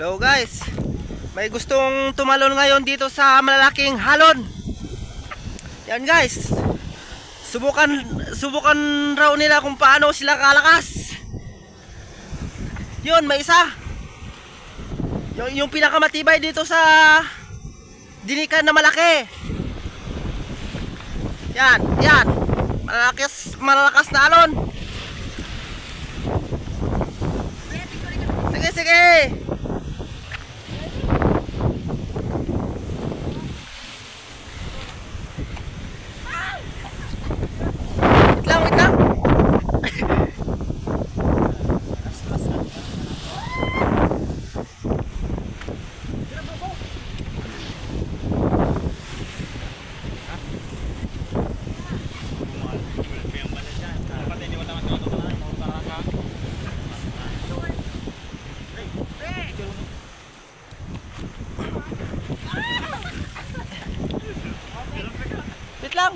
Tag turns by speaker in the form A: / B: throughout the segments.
A: Hello guys, may gustong tumalon ngayon dito sa malalaking halon. Yan guys, subukan raw nila kung paano sila kalakas. Yun, may isa. Yung pinakamatibay dito sa dinikan na malaki. Yan. Malalakas na alon. Sige. Wait lang. Wait lang.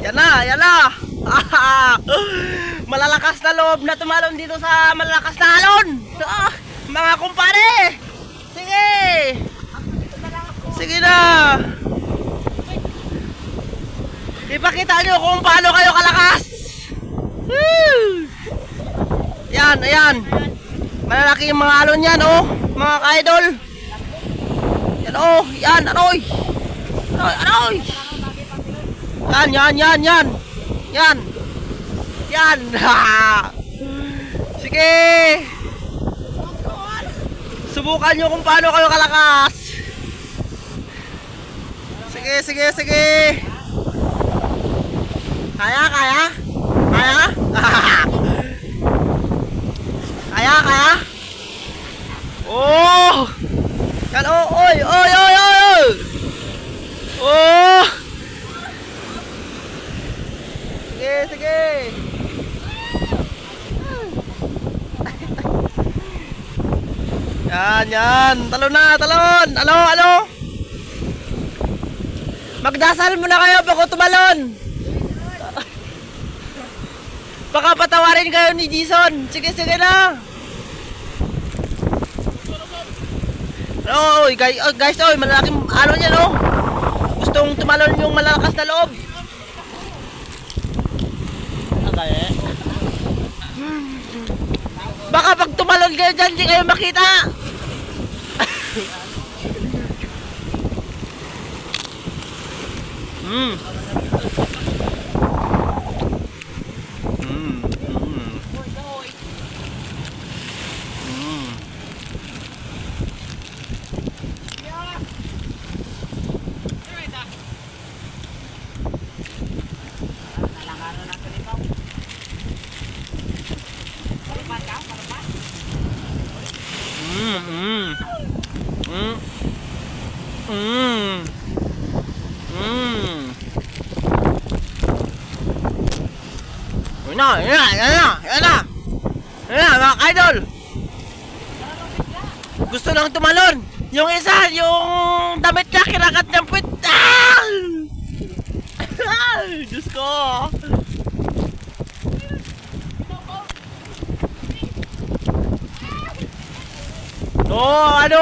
A: Yan na. Malalakas na loob na tumalon dito sa malalakas na halon. Mga kumpare. Sige na. Ipakita nyo kung paano kayo kalakas. Ayan. Malalaki yung mga halon yan, oh. Mga ka-idol. Yan, oh. Yan, anoy. Yan. Sige. Subukan nyo kung paano kayo kalakas. Sige. Kaya? Kaya? Oh! Yan, oh, oy! Oh! Sige. Yan. Talon. Alo. Magdasal muna kayo bago tumalon. Baka patawarin kayo ni Jason. Sige na. Oh, guys, malaking ano niya, no? Gustong tumalon yung malalakas na loob. Baka pag tumalon kayo dyan, hindi kayo makita. Yan na, mga idol. Gusto lang tumalon. Yung isa, yung damit niya, kinakat niyang puwit. Diyos ko. Oh, ano?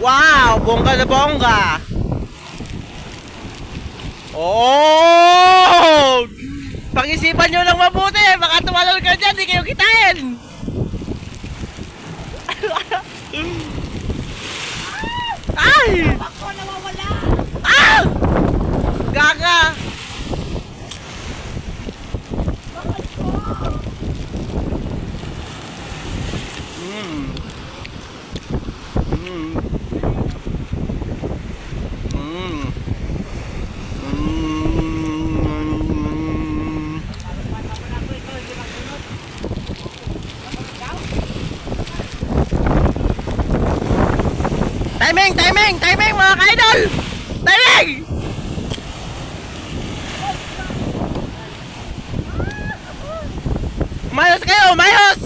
A: Wow, bongga na bongga. Oh! Pag-isipan nyo lang mabuti, baka tumalon ka dyan, di kayo kitain. Ay!
B: Ako nawawala.
A: Gaga! Timing, timing, timing mga ka-idol! Timing! Mayos kayo, mayos!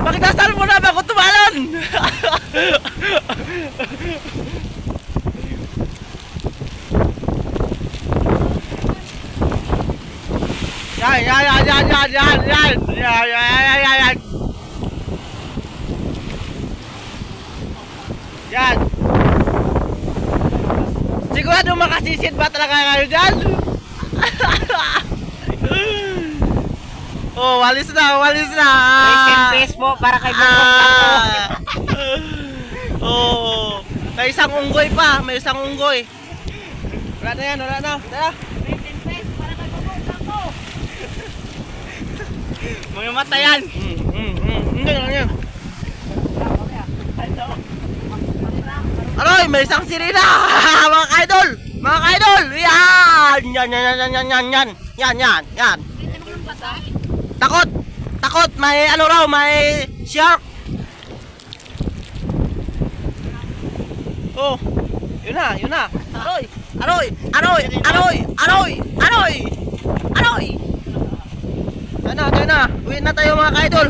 A: Magdasal mo na bago tumalon! Yan, yan, yan, yan, yan, yan, yan, yan, yan, yan, yan. Yan. Sigurado makasisid ba talaga kayo dyan? Oh, walis na, walis na.
B: Recent face po para kay Bongkong.
A: Oh, may isang unggoy pa, may isang unggoy. Wala na yan, wala na. Tara.
B: Recent face para kay Bongkong. Mga mata yan.
A: Hindi, hindi. Aroy, may isang sirena. Mga ka-idol, mga ka-idol. Yan, yan, yan, yan, yan, yan, yan, yan, yan, yan. Takot! Takot! May ano raw, may shark! Oh! Yun na, yun na! Aroy! Aroy! Aroy! Aroy! Aroy! Aroy! Aroy! Tayo na, tayo na! Uwi na tayo mga ka-idol!